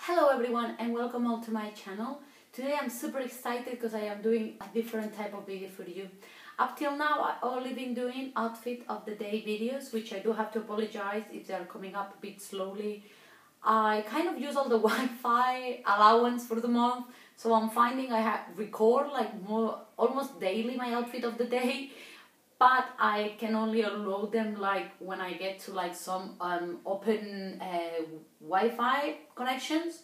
Hello everyone and welcome all to my channel. Today I'm super excited because I am doing a different type of video for you. Up till now I've only been doing outfit of the day videos, which I do have to apologize if they are coming up a bit slowly. I kind of use all the Wi-Fi allowance for the month, so I'm finding I have record like almost daily my outfit of the day, but I can only upload them like when I get to like some open Wi-Fi connections.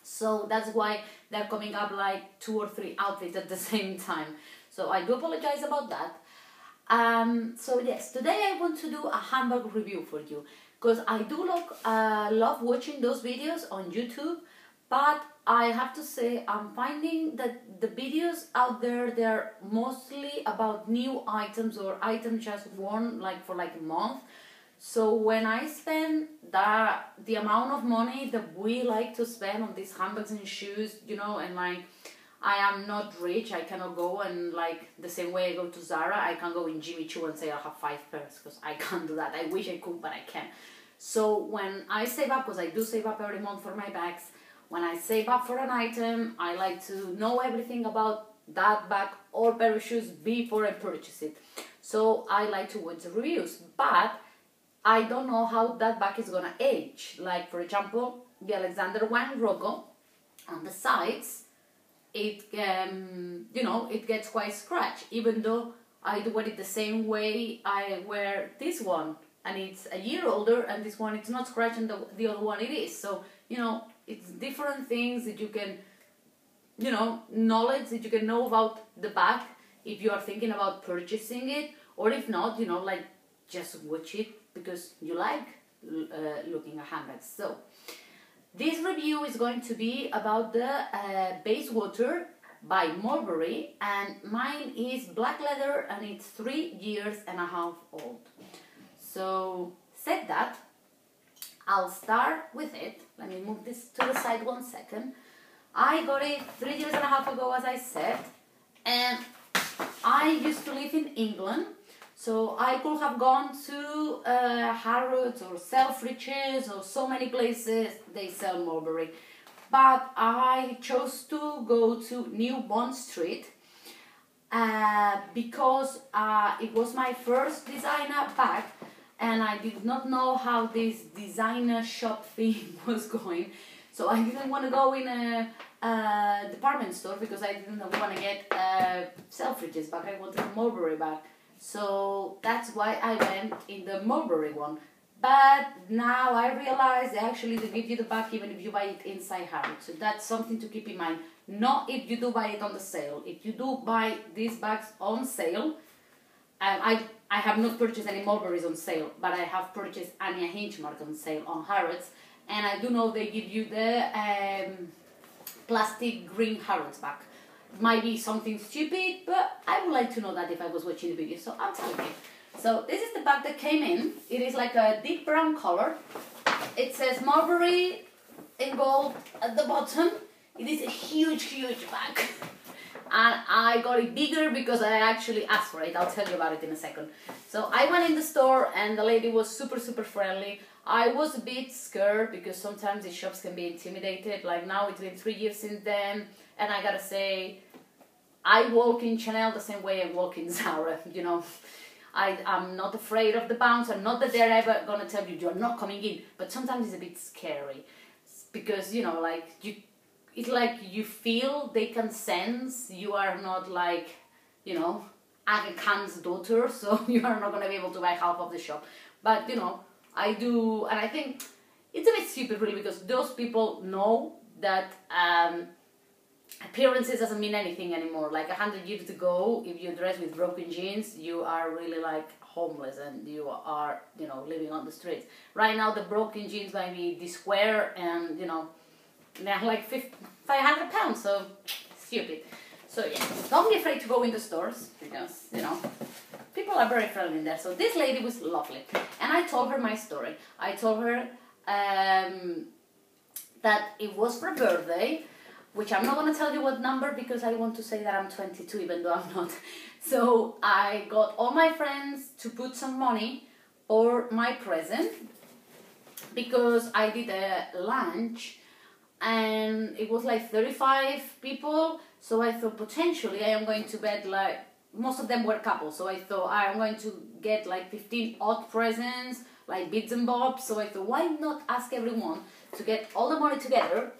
So that's why they're coming up like 2 or 3 outfits at the same time. So I do apologize about that. So yes, today I want to do a handbag review for you, because I do love watching those videos on YouTube, but I have to say I'm finding that the videos out there, they're mostly about new items or items just worn like for like a month. So when I spend the amount of money that we like to spend on these handbags and shoes, you know, and like I am not rich, I cannot go and like the same way I go to Zara, I can't go in Jimmy Choo and say I have 5 pairs, because I can't do that. I wish I could, but I can't. So when I save up, because I do save up every month for my bags, when I save up for an item, I like to know everything about that bag or pair of shoes before I purchase it. So I like to watch the reviews, but I don't know how that bag is gonna age. Like for example, the Alexander Wang logo on the sides, it you know, it gets quite scratched, even though I do wear it the same way I wear this one, and it's a year older, and this one it's not scratched and the other one it is. So you know, it's different things that you can, you know, knowledge that you can know about the bag if you are thinking about purchasing it, or if not, you know, like just watch it because you like looking at handbags. So this review is going to be about the Bayswater by Mulberry, and mine is black leather and it's 3.5 years old. So said that, I'll start with it. Let me move this to the side 1 second. I got it 3.5 years ago, as I said, and I used to live in England, so I could have gone to Harrods or Selfridges or so many places they sell Mulberry, but I chose to go to New Bond Street because it was my first designer bag, and I did not know how this designer shop thing was going. So I didn't want to go in a department store because I didn't want to get Selfridges bag. I wanted a Mulberry bag. So that's why I went in the Mulberry one. But now I realize they give you the bag even if you buy it inside Harrods. So that's something to keep in mind. Not if you do buy it on the sale. If you do buy these bags on sale, I have not purchased any Mulberries on sale, but I have purchased Anya Hinchmark on sale on Harrods, and I do know they give you the plastic green Harrods bag. Might be something stupid, but I would like to know that if I was watching the video, so I'll tell you. So this is the bag that came in. It is like a deep brown color. It says Mulberry in gold at the bottom. It is a huge bag. And I got it bigger because I actually asked for it. I'll tell you about it in a second. So I went in the store and the lady was super friendly. I was a bit scared because sometimes the shops can be intimidated. Like now it's been 3 years since then, and I gotta say, I walk in Chanel the same way I walk in Zara, you know. I'm not afraid of the bounce. I'm not that they're ever gonna tell you you're not coming in, but sometimes it's a bit scary because, you know, like it's like you feel they can sense you are not like, you know, Aga Khan's daughter, so you are not going to be able to buy half of the shop. But, you know, I do, and I think it's a bit stupid really, because those people know that appearances doesn't mean anything anymore. Like 100 years ago, if you dress with broken jeans, you are really like homeless and you are, you know, living on the streets. Right now, the broken jeans might be the square and, you know, they're like 500 pounds, so stupid. So yeah, don't be afraid to go in the stores because, you know, people are very friendly in there. So this lady was lovely, and I told her my story. I told her that it was for a birthday, which I'm not going to tell you what number because I want to say that I'm 22 even though I'm not. So I got all my friends to put some money for my present because I did a lunch and it was like 35 people, so I thought potentially I am going to get like, most of them were couples, so I thought I am going to get like 15 odd presents, like bits and bobs, so I thought why not ask everyone to get all the money together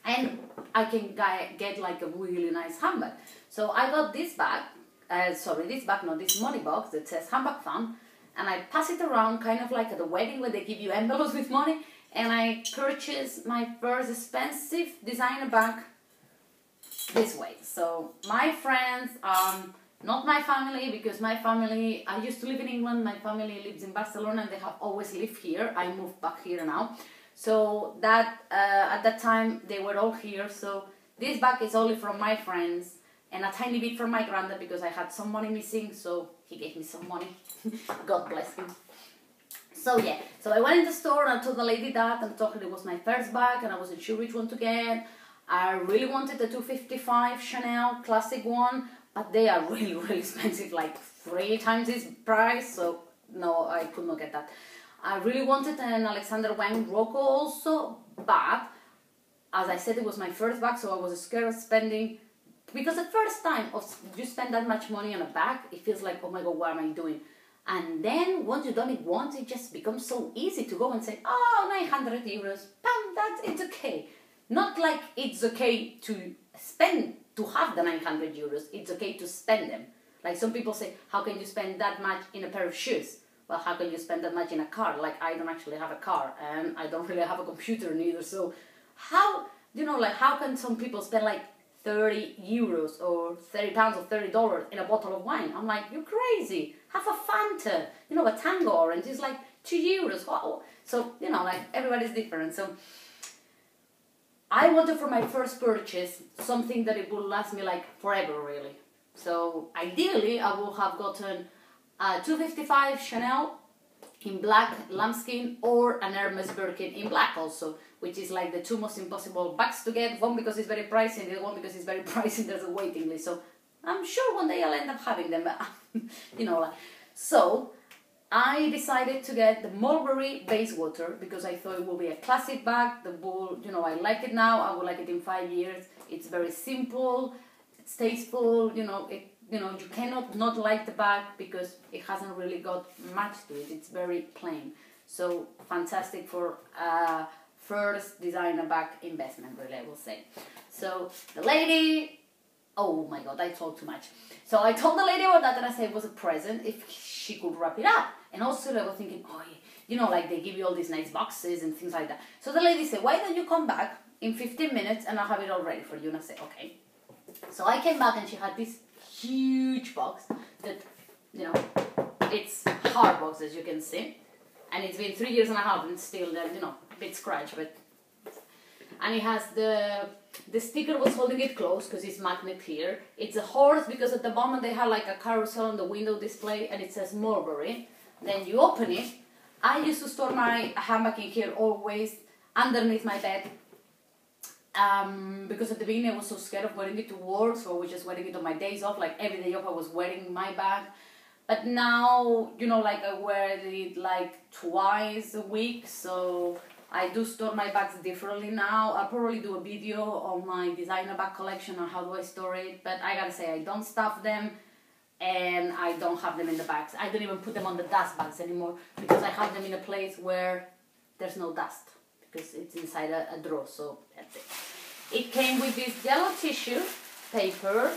and I can get like a really nice handbag. So I got this bag, this money box that says handbag fun, and I pass it around kind of like at a wedding where they give you envelopes with money, and I purchased my first expensive designer bag this way. So my friends, not my family, because my family, I used to live in England, my family lives in Barcelona and they have always lived here. I moved back here now. So that at that time they were all here, so this bag is only from my friends and a tiny bit from my granddad because I had some money missing, so he gave me some money. God bless him. So yeah, so I went in the store and I told the lady that, and I told her it was my first bag and I wasn't sure which one to get. I really wanted the 255 Chanel classic one, but they are really, really expensive, like 3 times this price, so no, I could not get that. I really wanted an Alexander Wang Rocco also, but as I said, it was my first bag, so I was scared of spending, because the first time you spend that much money on a bag, it feels like, oh my god, what am I doing? And then once you've done it once, it just becomes so easy to go and say, oh, 900 euros, bam, it's okay. Not like it's okay to spend, to have the 900 euros, it's okay to spend them. Like some people say, how can you spend that much in a pair of shoes? Well, how can you spend that much in a car? Like, I don't actually have a car, and I don't really have a computer neither, so how, like, how can some people spend like 30 euros or 30 pounds or $30 in a bottle of wine? I'm like, you're crazy. Have a Fanta, a Tango orange is like 2 euros. Wow. So, like, everybody's different. So I wanted for my first purchase something that it would last me like forever, really. So ideally, I would have gotten a 255 Chanel in black lambskin or an Hermes Birkin in black also, which is like the 2 most impossible bags to get. One because it's very pricey, and the other one because it's very pricey, there's a waiting list. So I'm sure one day I'll end up having them, but So I decided to get the Mulberry Bayswater because I thought it would be a classic bag. The bull, I like it now, I would like it in 5 years. It's very simple, it's tasteful, you cannot not like the bag because it hasn't really got much to it. It's very plain. So fantastic for first designer bag investment, really, I will say. So the lady, oh my god, I talk too much. So I told the lady about that, and I said it was a present if she could wrap it up. And also I was thinking, like they give you all these nice boxes and things like that. So the lady said, why don't you come back in 15 minutes and I'll have it all ready for you. And I said, okay. So I came back and she had this huge box that, it's hard box, as you can see. And it's been 3 years and a half and still, a bit scratched, but... And it has the sticker was holding it closed because it's magnet here. It's a horse because at the moment they had like a carousel on the window display and it says Mulberry. Then you open it. I used to store my handbag in here always underneath my bed. Because at the beginning I was so scared of wearing it to work, so I was just wearing it on my days off. Like every day off I was wearing my bag. But now, like I wear it like twice a week, so I do store my bags differently now. I'll probably do a video on my designer bag collection and how do I store it, but I gotta say I don't stuff them and I don't have them in the bags. I don't even put them on the dust bags anymore because I have them in a place where there's no dust because it's inside a drawer, so that's it. It came with this yellow tissue paper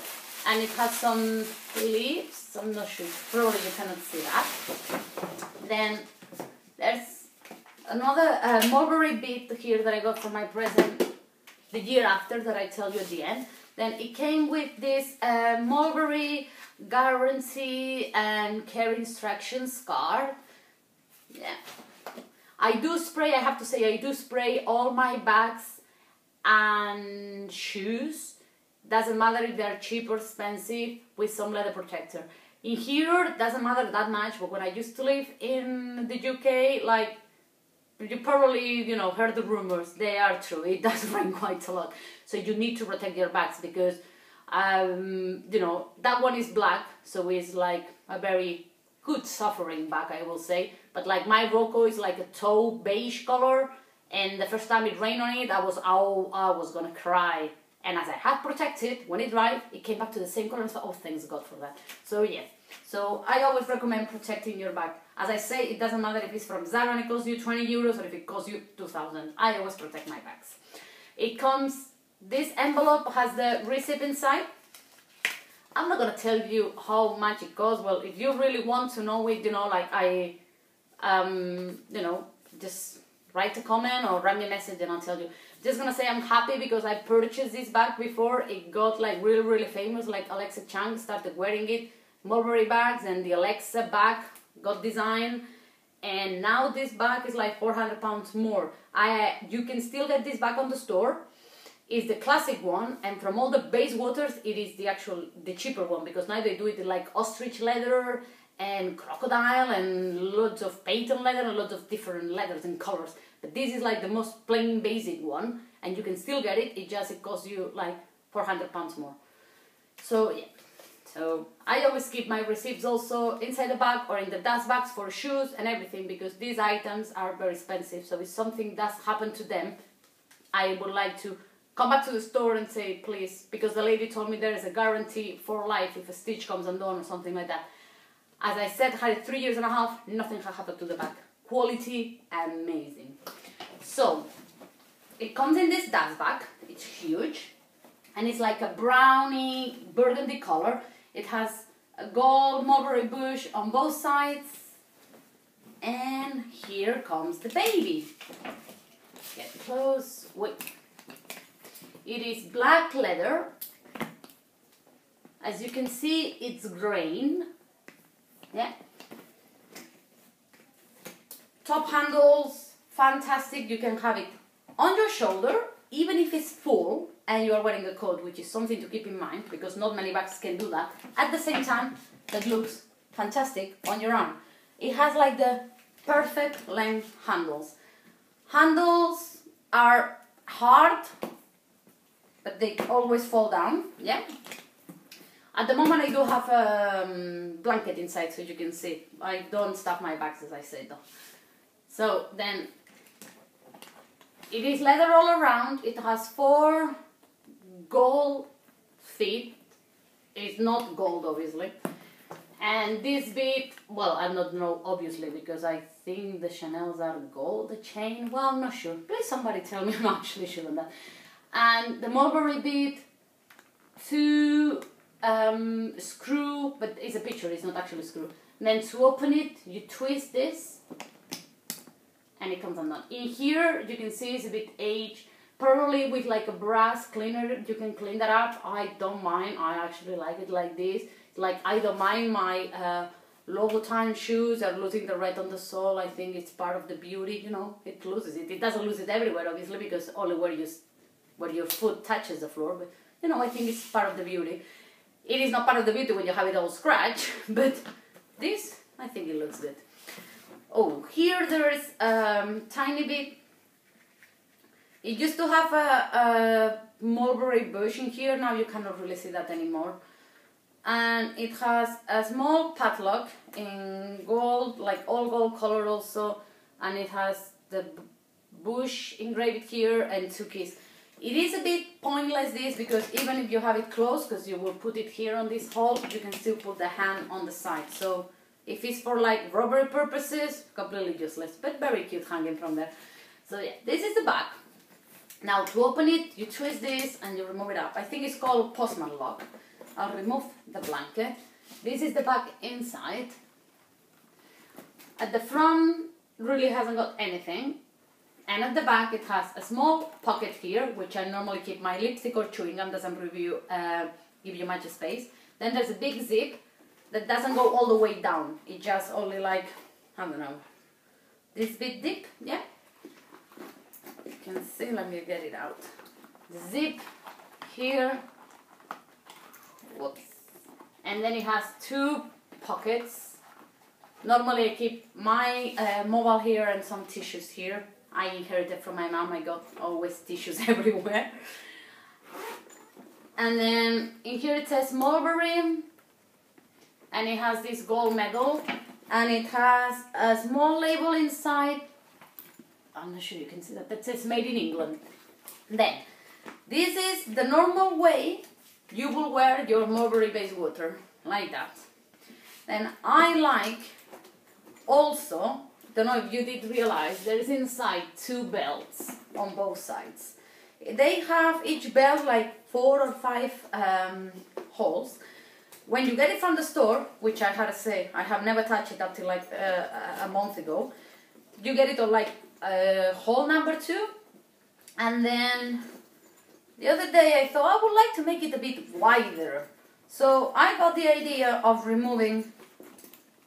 and it has some leaves. I'm not sure, probably you cannot see that. Then there's another Mulberry bead here that I got for my present the year after that I tell you at the end. Then it came with this Mulberry guarantee and care instructions card. Yeah. I have to say I do spray all my bags and shoes. Doesn't matter if they're cheap or expensive, with some leather protector. In here, it doesn't matter that much, but when I used to live in the UK, like, you probably, heard the rumors. They are true. It does rain quite a lot. So you need to protect your bags because, that one is black. So it's like a very good suffering bag, I will say. But like my Rocco is like a taupe beige color. And the first time it rained on it, I was gonna cry. And as I had protected, when it dried, it came back to the same color, and I thought, oh, thanks God for that. So yeah, so I always recommend protecting your bag. As I say, it doesn't matter if it's from Zara and it costs you 20 euros or if it costs you 2,000. I always protect my bags. It comes, this envelope has the receipt inside. I'm not gonna tell you how much it costs. Well, if you really want to know it, you know, like you know, just write a comment or write me a message and I'll tell you. Just gonna say I'm happy because I purchased this bag before it got like really famous, like Alexa Chung started wearing it, Mulberry bags, and the Alexa bag got designed, and now this bag is like 400 pounds more. You can still get this bag on the store. It's the classic one, and from all the Bayswaters it is the cheaper one, because now they do it in like ostrich leather and crocodile and loads of patent leather and loads of different leathers and colors. But this is like the most plain basic one, and you can still get it. It costs you like 400 pounds more. So yeah, so I always keep my receipts also inside the bag or in the dust bags for shoes and everything, because these items are very expensive. So if something does happen to them, I would like to come back to the store and say, please, because the lady told me there is a guarantee for life if a stitch comes undone or something like that. As I said, I had it 3.5 years, nothing had happened to the bag. Quality, amazing. So, it comes in this dust bag, it's huge, and it's like a brownie burgundy color. It has a gold mulberry bush on both sides, and here comes the baby. Get close, wait. It is black leather. As you can see, it's grain. Yeah. Top handles, fantastic. You can have it on your shoulder, even if it's full and you are wearing a coat, which is something to keep in mind, because not many bags can do that. At the same time, that looks fantastic on your arm. It has like the perfect length handles. Handles are hard, but they always fall down, yeah? At the moment I do have a blanket inside, so you can see. I don't stuff my bags, as I said though. So then, it is leather all around. It has 4 gold feet. It's not gold, obviously. And this bit, well, I don't know, obviously, because I think the Chanels are gold, the chain. Well, I'm not sure. Please somebody tell me, I'm actually sure on that. And the mulberry bit, 2 screw, but it's a picture, it's not actually a screw. And then to open it, you twist this, and it comes undone. In here, you can see it's a bit aged. Probably with like a brass cleaner, you can clean that up. I don't mind. I actually like it like this. Like, I don't mind my Louboutin shoes are losing the red on the sole. I think it's part of the beauty, you know. It loses it. It doesn't lose it everywhere, obviously, because only where your foot touches the floor. But, you know, I think it's part of the beauty. It is not part of the beauty when you have it all scratched, but this, I think it looks good. Oh, here there is tiny bit. It used to have a mulberry bush in here. Now you cannot really see that anymore. And it has a small padlock in gold, like all gold color also. And it has the bush engraved here and 2 keys. It is a bit pointless this, because even if you have it closed, because you will put it here on this hole, you can still put the hand on the side. So if it's for like robbery purposes, completely useless, but very cute hanging from there. So yeah, this is the back. Now to open it, you twist this and you remove it up. I think it's called postman lock. I'll remove the blanket. This is the back inside. At the front, really hasn't got anything. And at the back it has a small pocket here, which I normally keep my lipstick or chewing gum, doesn't give you much space. Then there's a big zip that doesn't go all the way down. It just only like, I don't know, this bit deep, yeah? You can see, let me get it out. The zip here, whoops. And then it has 2 pockets. Normally I keep my mobile here and some tissues here. I inherited from my mom. I got always tissues everywhere. And then in here it says Mulberry, and it has this gold medal, and it has a small label inside I'm not sure you can see that. That says made in England. Then, this is the normal way you will wear your Mulberry Bayswater, like that. Then I like also, don't know if you did realize, there is inside 2 belts on both sides. They have each belt like 4 or 5 holes. When you get it from the store, which I had to say, I have never touched it up till like a month ago, you get it on like hole number 2. And then the other day I thought I would like to make it a bit wider. So I got the idea of removing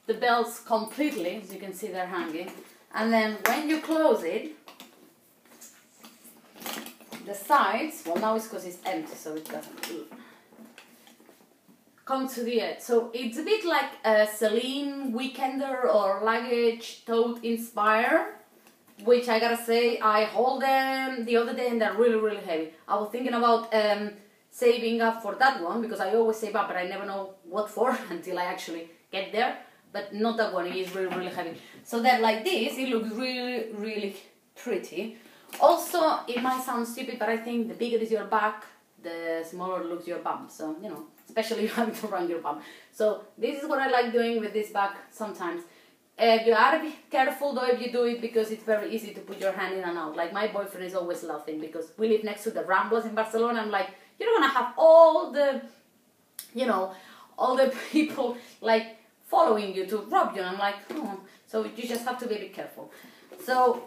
the belts completely, as you can see they're hanging. And then when you close it, the sides, well now it's because it's empty so it doesn't come to the edge. So it's a bit like a Celine Weekender or luggage tote inspired, which I gotta say, I hold them the other day and they're really, really heavy. I was thinking about saving up for that one, because I always save up but I never know what for until I actually get there. But not that one, it is really, really heavy. So that like this, it looks really, really pretty. Also, it might sound stupid, but I think the bigger is your back, the smaller looks your bum. So, you know, especially if you have to run your bum. So this is what I like doing with this bag sometimes. You gotta be careful though if you do it, because it's very easy to put your hand in and out. Like my boyfriend is always laughing because we live next to the Ramblas in Barcelona. I'm like, you're gonna have all the, you know, all the people like following you to rob you. And I'm like, oh. So you just have to be a bit careful. So,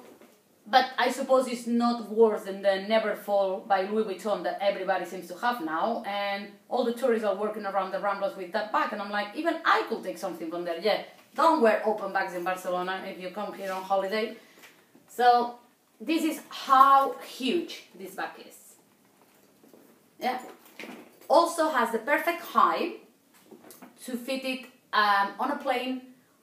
but I suppose it's not worse than the Never Fall by Louis Vuitton that everybody seems to have now, and all the tourists are working around the Ramblas with that bag, and I'm like, even I could take something from there. Yeah, don't wear open bags in Barcelona if you come here on holiday. So this is how huge this bag is. Yeah, also has the perfect height to fit it on a plane,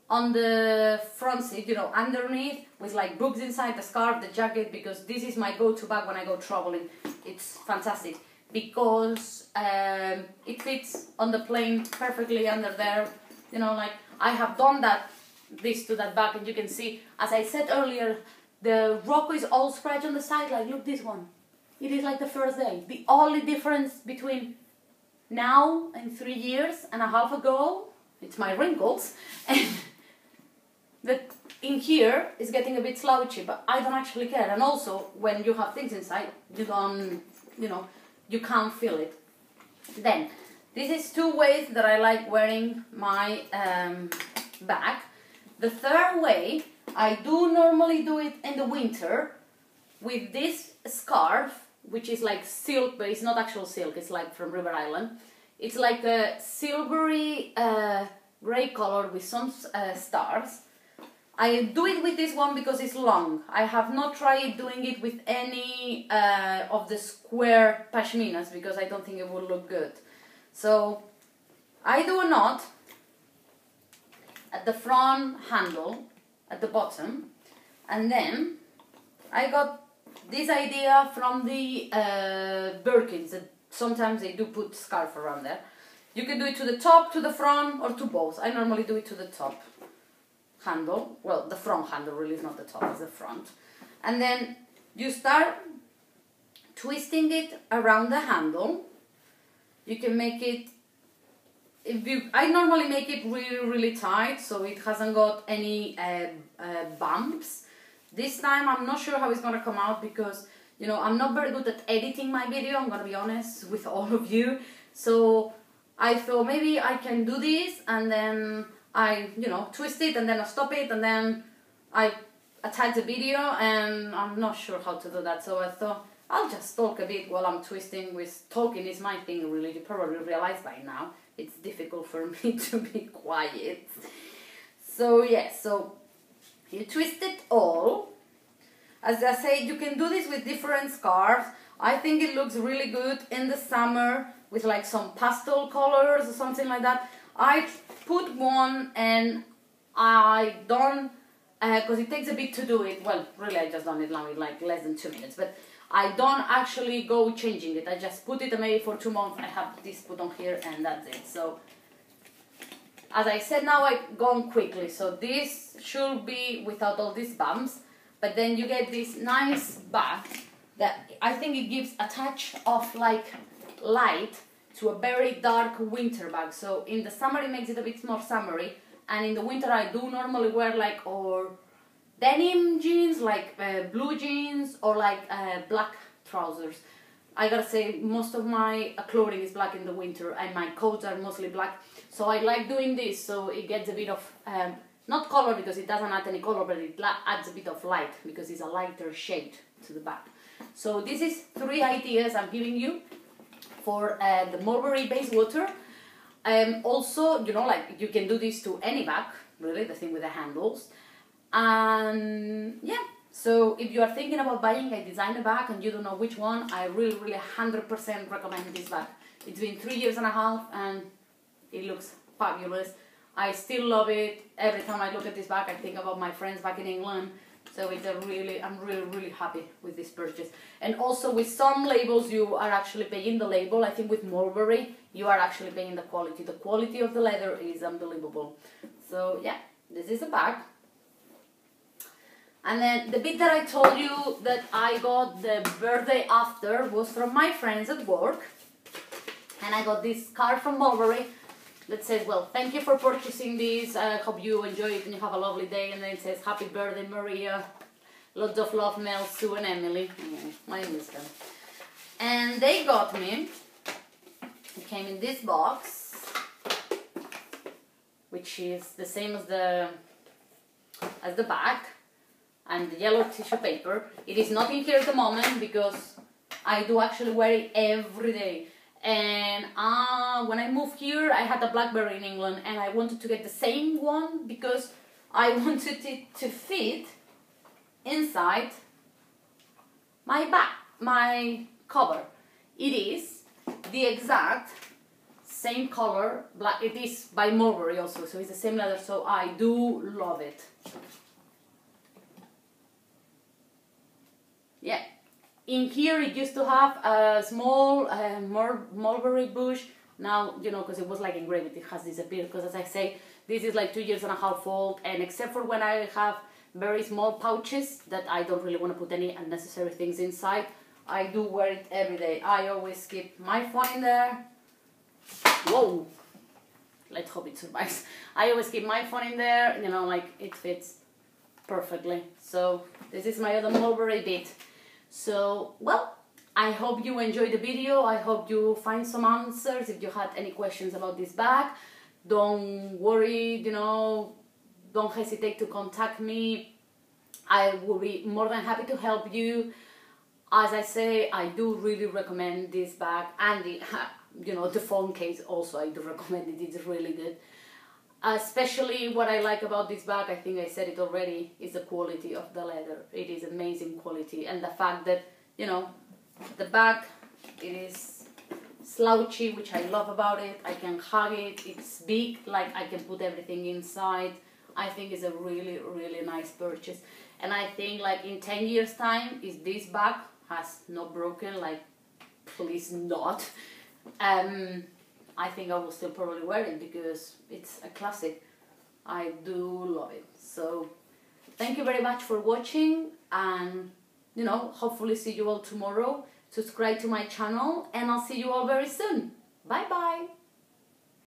on the front seat, you know, underneath, with like books inside, the scarf, the jacket, because this is my go-to bag when I go traveling. It's fantastic because it fits on the plane perfectly under there. You know, like I have done this to that bag, and you can see, as I said earlier, the rock is all scratched on the side. Like, look, this one. It is like the first day. The only difference between now and 3 years and a half ago, it's my wrinkles, and that in here is getting a bit slouchy, but I don't actually care. And also, when you have things inside, you don't, you know, you can't feel it. Then, this is 2 ways that I like wearing my bag. The third way, I do normally do it in the winter with this scarf, which is like silk, but it's not actual silk, it's like from River Island. It's like a silvery grey color with some stars. I do it with this one because it's long. I have not tried doing it with any of the square pashminas because I don't think it will look good. So I do a knot at the front handle, at the bottom, and then I got this idea from the Birkins, that sometimes they do put scarf around there. You can do it to the top, to the front, or to both. I normally do it to the top handle. Well, the front handle really is not the top, it's the front. And then you start twisting it around the handle. You can make it, I normally make it really, really tight so it hasn't got any bumps. This time I'm not sure how it's going to come out because, you know, I'm not very good at editing my video, I'm going to be honest with all of you. So I thought maybe I can do this and then I, you know, twist it and then I stop it and then I attach the video, and I'm not sure how to do that. So I thought I'll just talk a bit while I'm twisting. With talking is my thing really, you probably realize by now. It's difficult for me to be quiet. So yeah, so you twist it all. As I said, you can do this with different scarves. I think it looks really good in the summer with like some pastel colors or something like that. I put one and I done, because it takes a bit to do it. Well, really I just done it now in like less than 2 minutes. But I don't actually go changing it. I just put it maybe for 2 months. I have this put on here and that's it. So, as I said, now I've gone quickly. So this should be without all these bumps. but then you get this nice bag that I think it gives a touch of like light to a very dark winter bag. So in the summer it makes it a bit more summery, and in the winter I do normally wear like or denim jeans, like blue jeans, or like black trousers. I gotta say, most of my clothing is black in the winter, and my coats are mostly black. So I like doing this, so it gets a bit of, not color because it doesn't add any color, but it adds a bit of light because it's a lighter shade to the bag. So this is 3 ideas I'm giving you for the Mulberry Bayswater. Also, you know, like you can do this to any bag, really, the thing with the handles. And yeah. So if you are thinking about buying a designer bag and you don't know which one, I really 100% recommend this bag. It's been 3.5 years and it looks fabulous. I still love it. Every time I look at this bag I think about my friends back in England. So it's I'm really happy with this purchase. And also with some labels you are actually paying the label. I think with Mulberry you are actually paying the quality. The quality of the leather is unbelievable. So yeah, this is a bag. And then the bit that I told you that I got the birthday after was from my friends at work. And I got this card from Mulberry that says, well, thank you for purchasing this. I hope you enjoy it and you have a lovely day. And then it says, happy birthday, Maria. Lots of love, Mel, Sue and Emily. I miss them. And they got me, it came in this box, which is the same as the bag. And the yellow tissue paper. It is not in here at the moment because I do actually wear it every day. And when I moved here, I had a Blackberry in England and I wanted to get the same one because I wanted it to fit inside my bag, my cover. It is the exact same color, black. It is by Mulberry also, so it's the same leather, so I do love it. Yeah, in here it used to have a small mulberry bush. Now, you know, because it was like engraved, it has disappeared. Because as I say, this is like 2.5 years old, and except for when I have very small pouches that I don't really want to put any unnecessary things inside, I do wear it every day. I always keep my phone in there. Whoa! Let's hope it survives. I always keep my phone in there, you know, like it fits perfectly. So this is my other Mulberry bit. So, well, I hope you enjoyed the video. I hope you find some answers. If you had any questions about this bag, don't worry, you know, don't hesitate to contact me. I will be more than happy to help you. As I say, I do really recommend this bag, and the, you know, the phone case also, I do recommend it. It's really good. Especially what I like about this bag, I think I said it already, is the quality of the leather. It is amazing quality, and the fact that, you know, the bag, it is slouchy, which I love about it. I can hug it, it's big, like I can put everything inside. I think it's a really nice purchase. And I think like in 10 years time, if this bag has not broken, like please not, I think I will still probably wear it because it's a classic. I do love it. So thank you very much for watching, and you know, hopefully see you all tomorrow. Subscribe to my channel and I'll see you all very soon. Bye bye.